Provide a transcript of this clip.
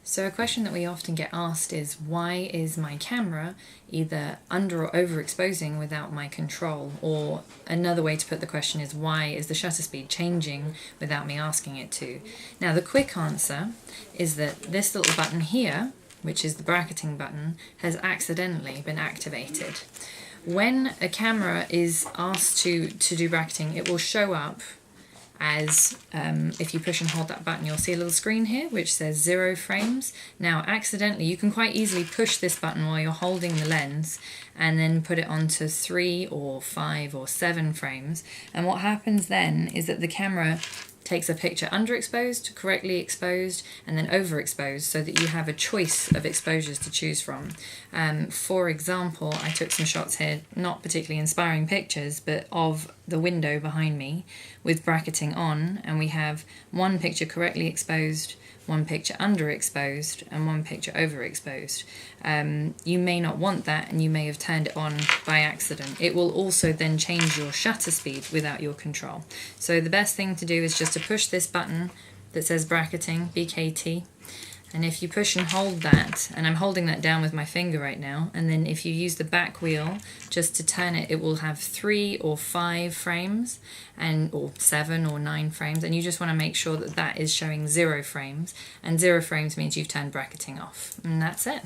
So a question that we often get asked is, why is my camera either under or overexposing without my control? Or another way to put the question is, why is the shutter speed changing without me asking it to? Now the quick answer is that this little button here, which is the bracketing button, has accidentally been activated. When a camera is asked to do bracketing, it will show up as if you push and hold that button, you'll see a little screen here which says 0 frames. Now accidentally, you can quite easily push this button while you're holding the lens and then put it onto 3 or 5 or 7 frames, and what happens then is that the camera takes a picture underexposed, correctly exposed, and then overexposed, so that you have a choice of exposures to choose from. For example, I took some shots here, not particularly inspiring pictures, but of the window behind me with bracketing on, and we have one picture correctly exposed, one picture underexposed, and one picture overexposed. You may not want that, and you may have turned it on by accident. It will also then change your shutter speed without your control. So the best thing to do is just to push this button that says bracketing, BKT, and if you push and hold that, and I'm holding that down with my finger right now, and then if you use the back wheel just to turn it, it will have 3 or 5 frames, or 7 or 9 frames, and you just want to make sure that that is showing 0 frames, and 0 frames means you've turned bracketing off, and that's it.